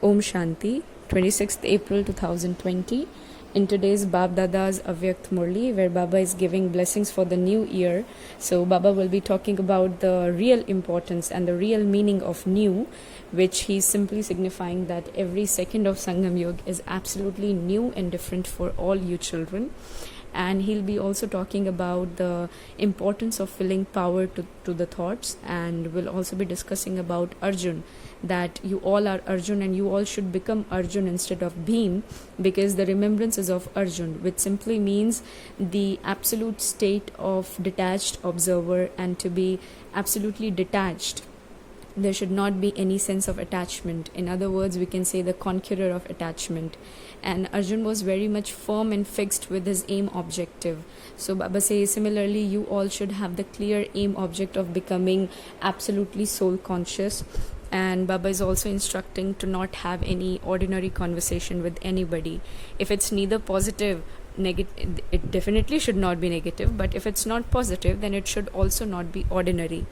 Om Shanti, 26th April 2020. In today's Bab Dada's Avyakt Murli, where Baba is giving blessings for the new year. So Baba will be talking about the real importance and the real meaning of new, which he's simply signifying that every second of Sangam Yog is absolutely new and different for all you children. And he'll be also talking about the importance of filling power to the thoughts, and we'll also be discussing about Arjun, that you all are Arjun and you all should become Arjun instead of Bhim, because the remembrance is of Arjun, which simply means the absolute state of detached observer, and to be absolutely detached there should not be any sense of attachment. In other words, we can say the conqueror of attachment. And Arjun was very much firm and fixed with his aim objective. So Baba says, similarly, you all should have the clear aim object of becoming absolutely soul conscious. And Baba is also instructing to not have any ordinary conversation with anybody. If it's neither positive, negative, it definitely should not be negative, but if it's not positive, then it should also not be ordinary.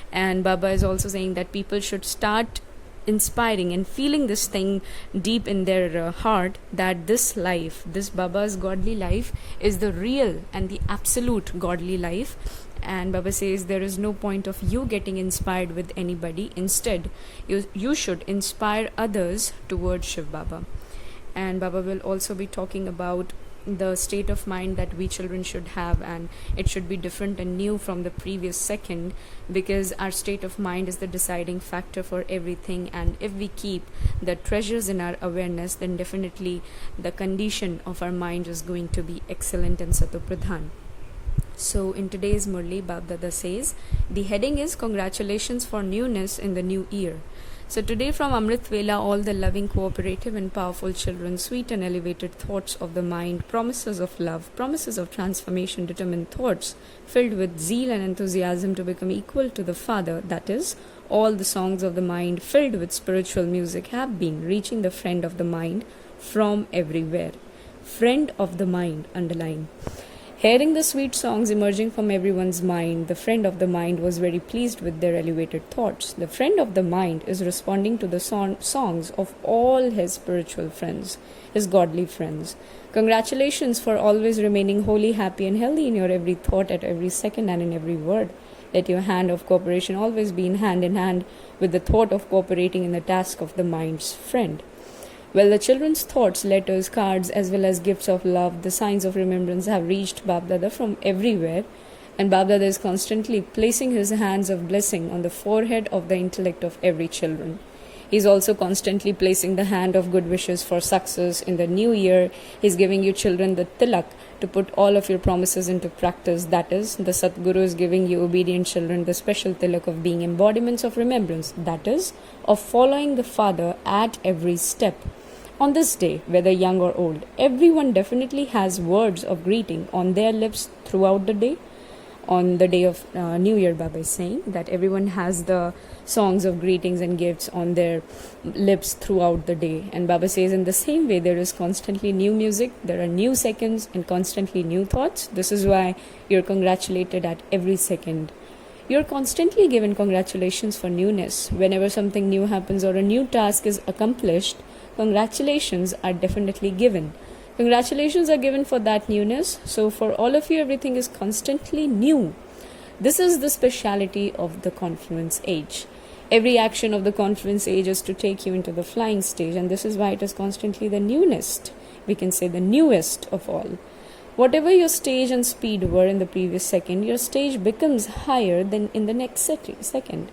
And Baba is also saying that people should start inspiring and feeling this thing deep in their heart, that this life, this Baba's godly life, is the real and the absolute godly life. And Baba says there is no point of you getting inspired with anybody. Instead, you should inspire others towards Shiv Baba. And Baba will also be talking about the state of mind that we children should have, and it should be different and new from the previous second, because our state of mind is the deciding factor for everything. And if we keep the treasures in our awareness, then definitely the condition of our mind is going to be excellent and Satopradhan. So in today's Murli, Bab Dada says, the heading is Congratulations for Newness in the New Year. So today from Amrit Vela, all the loving, cooperative and powerful children, sweet and elevated thoughts of the mind, promises of love, promises of transformation, determined thoughts filled with zeal and enthusiasm to become equal to the Father, that is, all the songs of the mind filled with spiritual music have been reaching the friend of the mind from everywhere. Friend of the mind, underline. Hearing the sweet songs emerging from everyone's mind, the friend of the mind was very pleased with their elevated thoughts. The friend of the mind is responding to the songs of all his spiritual friends, his godly friends. Congratulations for always remaining wholly happy and healthy in your every thought, at every second and in every word. Let your hand of cooperation always be in hand with the thought of cooperating in the task of the mind's friend. Well, the children's thoughts, letters, cards, as well as gifts of love, the signs of remembrance have reached Bab Dada from everywhere, and Bab Dada is constantly placing his hands of blessing on the forehead of the intellect of every children. He is also constantly placing the hand of good wishes for success in the new year. He is giving you children the tilak to put all of your promises into practice. That is, the Satguru is giving you obedient children the special tilak of being embodiments of remembrance. That is, of following the Father at every step. On this day, whether young or old, everyone definitely has words of greeting on their lips throughout the day. On the day of New Year, Baba is saying that everyone has the songs of greetings and gifts on their lips throughout the day. And Baba says in the same way, there is constantly new music, there are new seconds and constantly new thoughts. This is why you're congratulated at every second. You're constantly given congratulations for newness. Whenever something new happens or a new task is accomplished, congratulations are definitely given. Congratulations are given for that newness. So for all of you, everything is constantly new. This is the speciality of the confluence age. Every action of the confluence age is to take you into the flying stage, and this is why it is constantly the newest. We can say the newest of all. Whatever your stage and speed were in the previous second, your stage becomes higher than in the next second.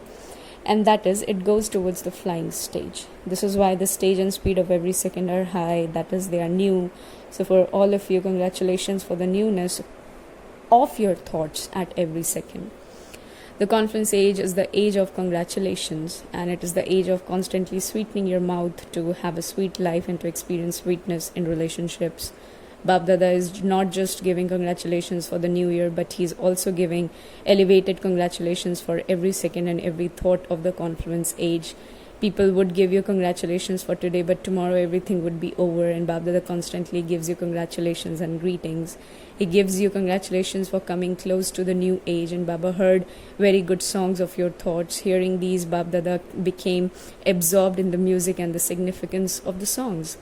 And that is, it goes towards the flying stage. This is why the stage and speed of every second are high, that is, they are new. So for all of you, congratulations for the newness of your thoughts at every second. The confluence age is the age of congratulations, and it is the age of constantly sweetening your mouth to have a sweet life and to experience sweetness in relationships. Bab Dada is not just giving congratulations for the new year, but he's also giving elevated congratulations for every second and every thought of the confluence age. people would give you congratulations for today, but tomorrow everything would be over, and Bab Dada constantly gives you congratulations and greetings. He gives you congratulations for coming close to the new age, and Baba heard very good songs of your thoughts. Hearing these, Bab Dada became absorbed in the music and the significance of the songs.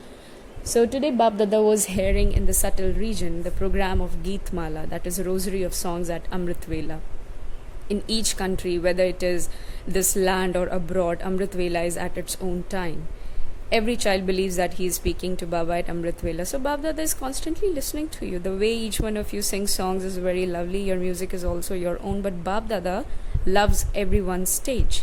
So today Bab Dada was hearing in the Subtle region the program of Geet Mala, that is a rosary of songs at Amrit Vela. In each country, whether it is this land or abroad, Amrit Vela is at its own time. Every child believes that he is speaking to Baba at Amrit Vela. So Bab Dada is constantly listening to you. The way each one of you sings songs is very lovely. Your music is also your own. But Bab Dada loves everyone's stage.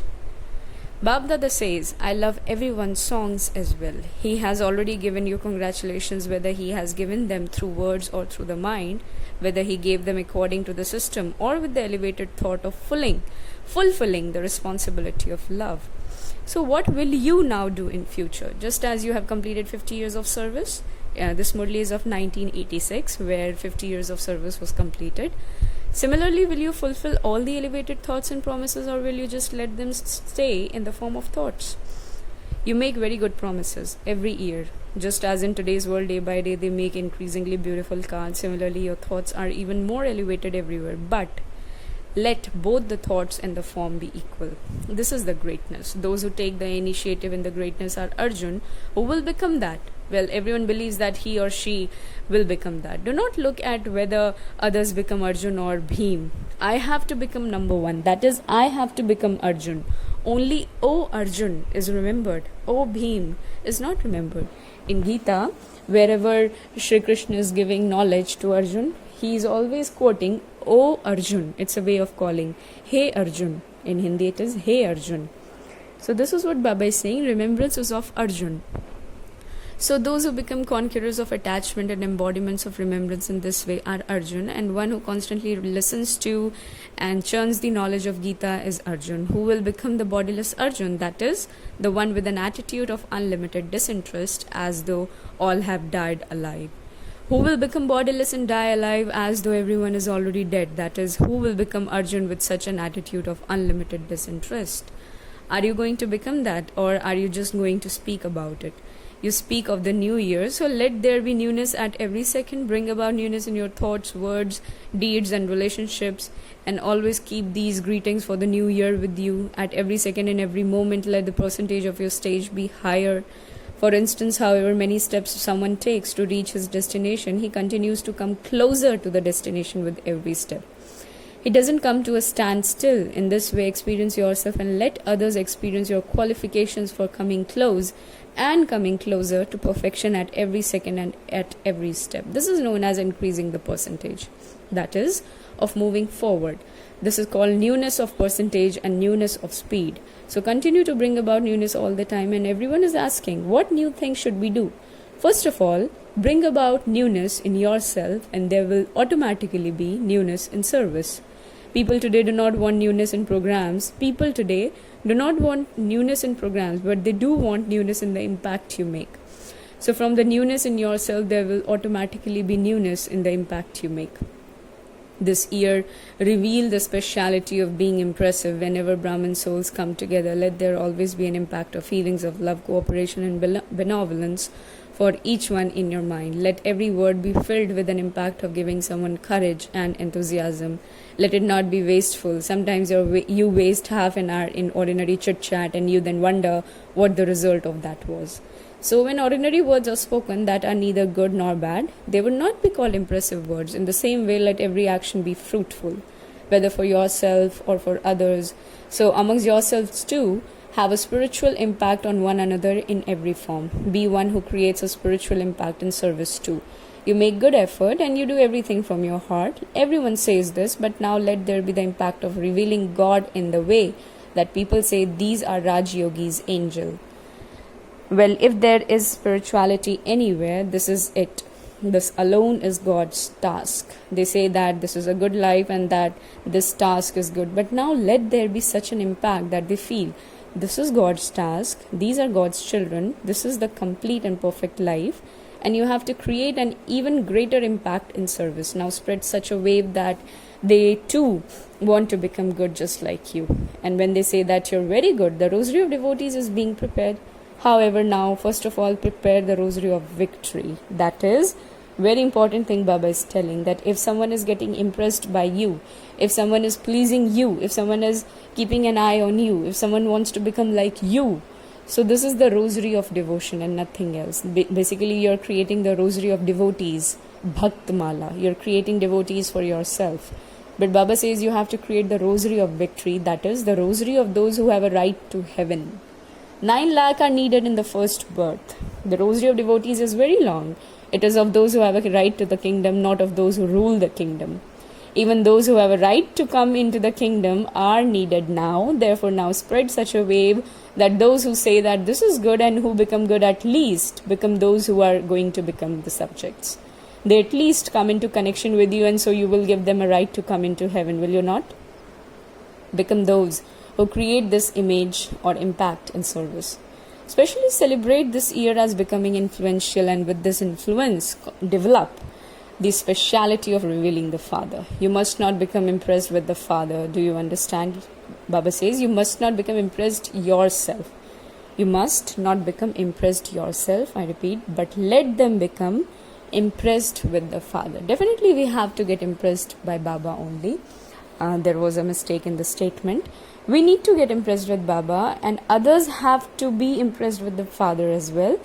Bab Dada says, I love everyone's songs as well. He has already given you congratulations, whether he has given them through words or through the mind, whether he gave them according to the system or with the elevated thought of fulfilling the responsibility of love. So what will you now do in future? Just as you have completed 50 years of service, this Murli is of 1986, where 50 years of service was completed. Similarly, will you fulfill all the elevated thoughts and promises, or will you just let them stay in the form of thoughts? You make very good promises every year. Just as in today's world, day by day, they make increasingly beautiful cards. Similarly, your thoughts are even more elevated everywhere. But let both the thoughts and the form be equal. This is the greatness. Those who take the initiative in the greatness are Arjun, who will become that. Well, everyone believes that he or she will become that. Do not look at whether others become Arjun or Bhim. I have to become number one. That is, I have to become Arjun. Only O Arjun is remembered. O Bhim is not remembered. In Gita, wherever Shri Krishna is giving knowledge to Arjun, he is always quoting O Arjun. It's a way of calling. Hey Arjun. In Hindi it is Hey Arjun. So this is what Baba is saying. Remembrance is of Arjun. So those who become conquerors of attachment and embodiments of remembrance in this way are Arjun, and one who constantly listens to and churns the knowledge of Gita is Arjun, who will become the bodiless Arjun, that is, the one with an attitude of unlimited disinterest, as though all have died alive. Who will become bodiless and die alive as though everyone is already dead, that is, who will become Arjun with such an attitude of unlimited disinterest. Are you going to become that, or are you just going to speak about it? You speak of the new year, so let there be newness at every second. Bring about newness in your thoughts, words, deeds and relationships, and always keep these greetings for the new year with you. At every second and every moment, let the percentage of your stage be higher. For instance, however many steps someone takes to reach his destination, he continues to come closer to the destination with every step. He doesn't come to a standstill. In this way, experience yourself and let others experience your qualifications for coming close and coming closer to perfection at every second and at every step. This is known as increasing the percentage, that is, of moving forward. This is called newness of percentage and newness of speed. So continue to bring about newness all the time, and everyone is asking, what new things should we do? First of all, bring about newness in yourself, and there will automatically be newness in service. People today do not want newness in programs. People today do not want newness in programs, but they do want newness in the impact you make. So from the newness in yourself, there will automatically be newness in the impact you make. This year, reveal the speciality of being impressive. Whenever Brahmin souls come together, let there always be an impact of feelings of love, cooperation and benevolence for each one in your mind. Let every word be filled with an impact of giving someone courage and enthusiasm. Let it not be wasteful. Sometimes you waste half an hour in ordinary chit-chat, and you then wonder what the result of that was. So when ordinary words are spoken that are neither good nor bad, they would not be called impressive words. In the same way, let every action be fruitful, whether for yourself or for others. So amongst yourselves too, have a spiritual impact on one another in every form. Be one who creates a spiritual impact in service too. You make good effort and you do everything from your heart. Everyone says this, but now let there be the impact of revealing God in the way that people say these are Raj Yogi's angel. Well, if there is spirituality anywhere, this is it. This alone is God's task. They say that this is a good life and that this task is good. But now let there be such an impact that they feel this is God's task. These are God's children. This is the complete and perfect life. And you have to create an even greater impact in service. Now spread such a wave that they too want to become good just like you. And when they say that you're very good, the rosary of devotees is being prepared. However, now, first of all, prepare the rosary of victory. That is very important thing Baba is telling, that if someone is getting impressed by you, if someone is pleasing you, if someone is keeping an eye on you, if someone wants to become like you, so this is the rosary of devotion and nothing else. Basically, you're creating the rosary of devotees, Bhakt Mala. You're creating devotees for yourself. But Baba says you have to create the rosary of victory, that is the rosary of those who have a right to heaven. 9 lakh are needed in the first birth. The rosary of devotees is very long. It is of those who have a right to the kingdom, not of those who rule the kingdom. Even those who have a right to come into the kingdom are needed now. Therefore, now spread such a wave that those who say that this is good and who become good at least become those who are going to become the subjects. They at least come into connection with you, and so you will give them a right to come into heaven, will you not? Become those who create this image or impact in service. Especially celebrate this year as becoming influential, and with this influence develop the speciality of revealing the Father. You must not become impressed with the Father. Do you understand? Baba says you must not become impressed yourself. You must not become impressed yourself, I repeat, but let them become impressed with the Father. Definitely we have to get impressed by Baba only. There was a mistake in the statement. We need to get impressed with Baba, and others have to be impressed with the Father as well.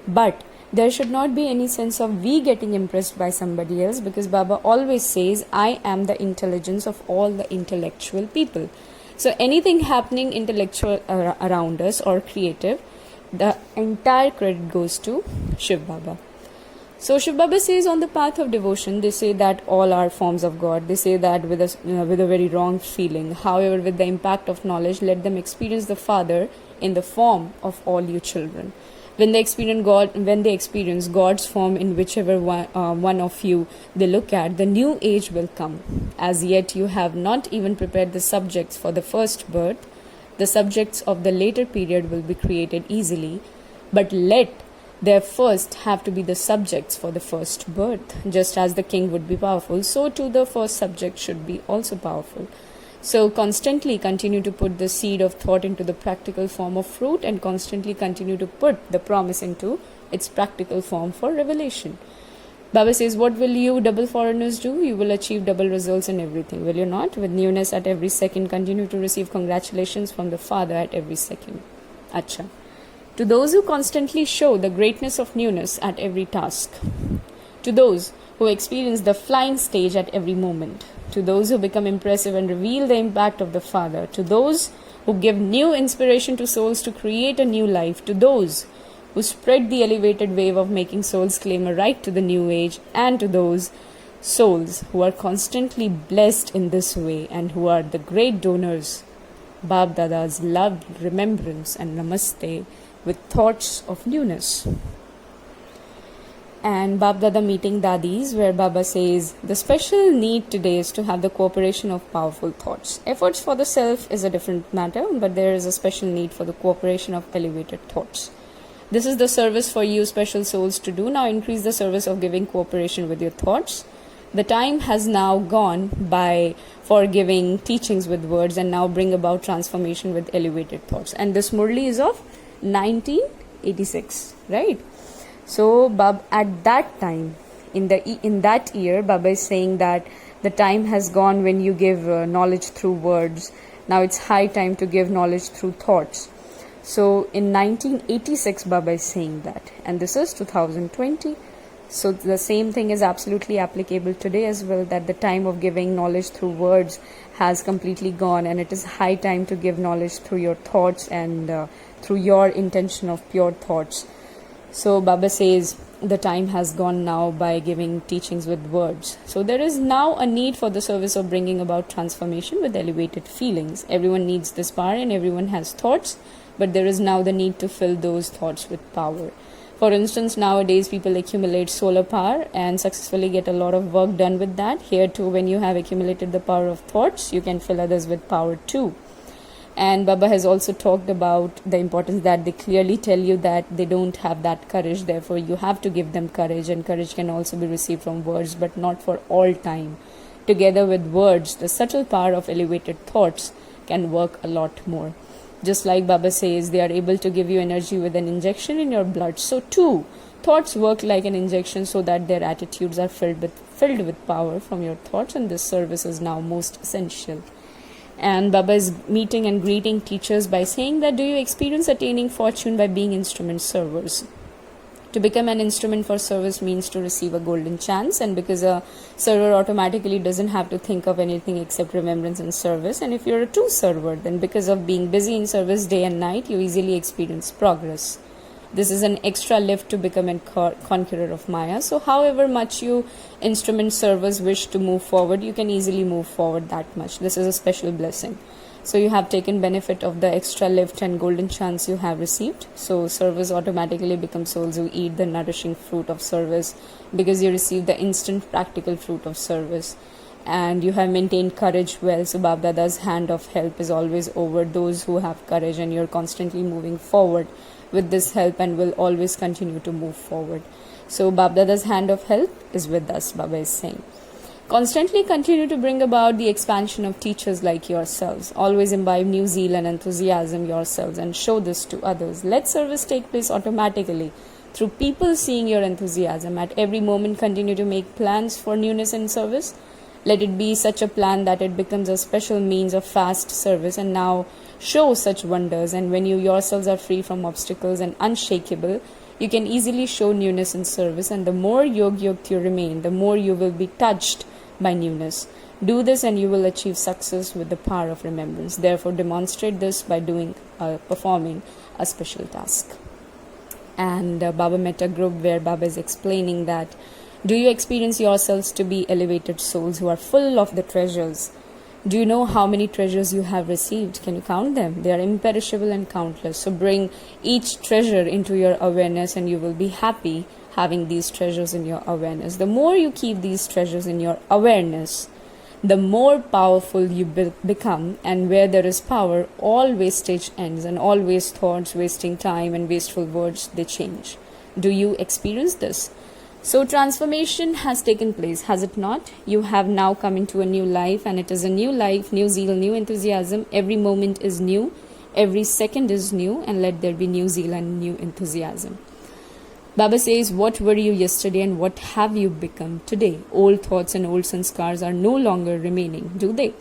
But there should not be any sense of we getting impressed by somebody else, because Baba always says, I am the intelligence of all the intellectual people. So anything happening intellectual around us or creative, the entire credit goes to Shiv Baba. So Shiv Baba says on the path of devotion, they say that all are forms of God. They say that with a very wrong feeling. However, with the impact of knowledge, let them experience the Father in the form of all you children. When they experience God's form in whichever one of you they look at, the new age will come. As yet you have not even prepared the subjects for the first birth. The subjects of the later period will be created easily, but let there first have to be the subjects for the first birth. Just as the king would be powerful, so too the first subject should be also powerful. So constantly continue to put the seed of thought into the practical form of fruit, and constantly continue to put the promise into its practical form for revelation. Baba says, what will you double foreigners do? You will achieve double results in everything, will you not? With newness at every second, continue to receive congratulations from the Father at every second. Acha. To those who constantly show the greatness of newness at every task, to those who experience the flying stage at every moment, to those who become impressive and reveal the impact of the Father, to those who give new inspiration to souls to create a new life, to those who spread the elevated wave of making souls claim a right to the new age, and to those souls who are constantly blessed in this way and who are the great donors, Bab Dada's love, remembrance and namaste with thoughts of newness. And Bab Dada meeting Dadis, where Baba says, the special need today is to have the cooperation of powerful thoughts. Efforts for the self is a different matter, but there is a special need for the cooperation of elevated thoughts. This is the service for you special souls to do. Now increase the service of giving cooperation with your thoughts. The time has now gone by for giving teachings with words, and now bring about transformation with elevated thoughts. And this Murli is of 1986, right? So at that time, in that year, Baba is saying that the time has gone when you give knowledge through words. Now it's high time to give knowledge through thoughts. So in 1986, Baba is saying that, and this is 2020. So the same thing is absolutely applicable today as well, that the time of giving knowledge through words has completely gone, and it is high time to give knowledge through your thoughts and through your intention of pure thoughts. So Baba says the time has gone now by giving teachings with words. So there is now a need for the service of bringing about transformation with elevated feelings. Everyone needs this power and everyone has thoughts, but there is now the need to fill those thoughts with power. For instance, nowadays people accumulate solar power and successfully get a lot of work done with that. Here too, when you have accumulated the power of thoughts, you can fill others with power too. And Baba has also talked about the importance that they clearly tell you that they don't have that courage. Therefore, you have to give them courage, and courage can also be received from words, but not for all time. Together with words, the subtle power of elevated thoughts can work a lot more. Just like Baba says, they are able to give you energy with an injection in your blood. So too, thoughts work like an injection so that their attitudes are filled with power from your thoughts, and this service is now most essential. And Baba is meeting and greeting teachers by saying that, do you experience attaining fortune by being instrument servers? To become an instrument for service means to receive a golden chance, and because a server automatically doesn't have to think of anything except remembrance and service, and if you're a true server, then because of being busy in service day and night, you easily experience progress. This is an extra lift to become a conqueror of Maya. So however much you instrument servers wish to move forward, you can easily move forward that much. This is a special blessing. So you have taken benefit of the extra lift and golden chance you have received. So servers automatically become souls who eat the nourishing fruit of service, because you receive the instant practical fruit of service. And you have maintained courage well. So Babdada's hand of help is always over those who have courage, and you're constantly moving forward with this help and will always continue to move forward. So Babdada's hand of help is with us, Baba is saying. Constantly continue to bring about the expansion of teachers like yourselves. Always imbibe new zeal and enthusiasm yourselves and show this to others. Let service take place automatically through people seeing your enthusiasm. At every moment, continue to make plans for newness in service. Let it be such a plan that it becomes a special means of fast service, and now show such wonders. And when you yourselves are free from obstacles and unshakable, you can easily show newness in service. And the more yog-yukt you remain, the more you will be touched by newness. Do this and you will achieve success with the power of remembrance. Therefore, demonstrate this by performing a special task. And Baba met a group where Baba is explaining that, do you experience yourselves to be elevated souls who are full of the treasures? Do you know how many treasures you have received? Can you count them? They are imperishable and countless. So bring each treasure into your awareness, and you will be happy having these treasures in your awareness. The more you keep these treasures in your awareness, the more powerful you become. And where there is power, all wastage ends, and all waste thoughts, wasting time and wasteful words, they change. Do you experience this? So transformation has taken place, has it not? You have now come into a new life, and it is a new life, new zeal, new enthusiasm. Every moment is new, every second is new, and let there be new zeal and new enthusiasm. Baba says, what were you yesterday and what have you become today? Old thoughts and old sanskars are no longer remaining, do they?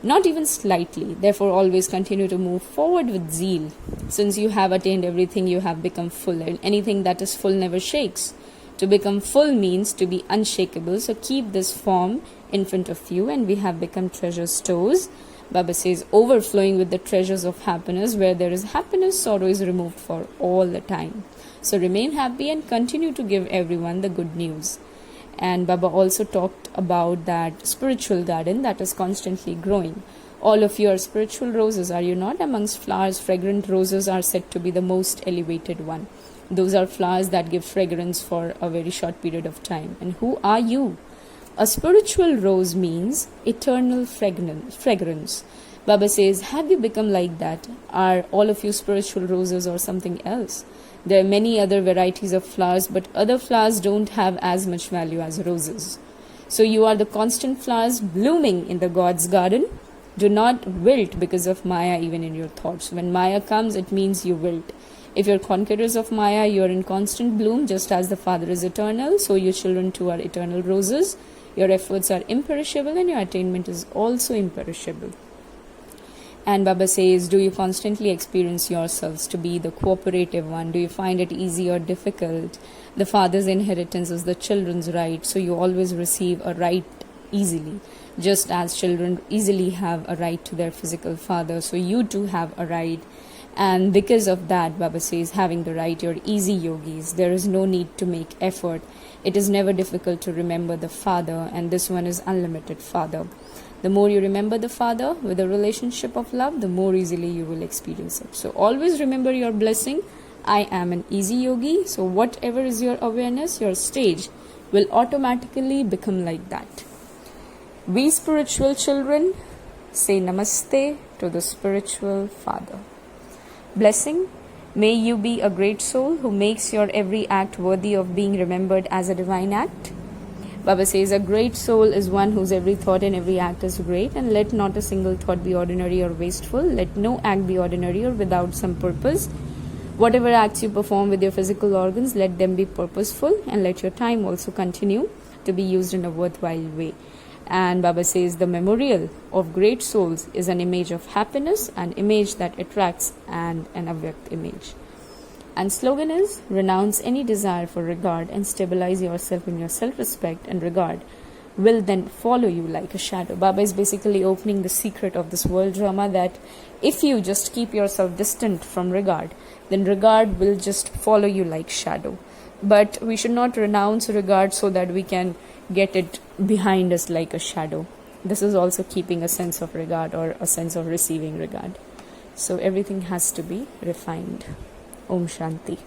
Not even slightly. Therefore, always continue to move forward with zeal. Since you have attained everything, you have become full. And anything that is full never shakes. To become full means to be unshakable. So keep this form in front of you, and we have become treasure stores. Baba says, overflowing with the treasures of happiness. Where there is happiness, sorrow is removed for all the time. So remain happy and continue to give everyone the good news. And Baba also talked about that spiritual garden that is constantly growing. All of you are spiritual roses, are you not? Amongst flowers, fragrant roses are said to be the most elevated one. Those are flowers that give fragrance for a very short period of time. And who are you? A spiritual rose means eternal fragrance. Baba says, have you become like that? Are all of you spiritual roses or something else? There are many other varieties of flowers, but other flowers don't have as much value as roses. So you are the constant flowers blooming in the God's garden. Do not wilt because of Maya even in your thoughts. When Maya comes, it means you wilt. If you're conquerors of Maya, you're in constant bloom, just as the Father is eternal, so your children too are eternal roses. Your efforts are imperishable, and your attainment is also imperishable. And Baba says, do you constantly experience yourselves to be the cooperative one? Do you find it easy or difficult? The father's inheritance is the children's right, so you always receive a right easily. Just as children easily have a right to their physical father, so you too have a right. And because of that, Baba says, having the right, you're easy yogis. There is no need to make effort. It is never difficult to remember the Father, and this one is unlimited Father. The more you remember the Father with a relationship of love, the more easily you will experience it. So always remember your blessing. I am an easy yogi. So whatever is your awareness, your stage will automatically become like that. We spiritual children say namaste to the spiritual Father. Blessing, may you be a great soul who makes your every act worthy of being remembered as a divine act. Baba says a great soul is one whose every thought and every act is great, and let not a single thought be ordinary or wasteful. Let no act be ordinary or without some purpose. Whatever acts you perform with your physical organs, let them be purposeful, and let your time also continue to be used in a worthwhile way. And Baba says the memorial of great souls is an image of happiness, an image that attracts, and an avyakt image. And slogan is renounce any desire for regard and stabilize yourself in your self-respect, and regard will then follow you like a shadow. Baba is basically opening the secret of this world drama, that if you just keep yourself distant from regard, then regard will just follow you like shadow. But we should not renounce regard so that we can get it behind us like a shadow. This is also keeping a sense of regard, or a sense of receiving regard. So everything has to be refined. Om Shanti.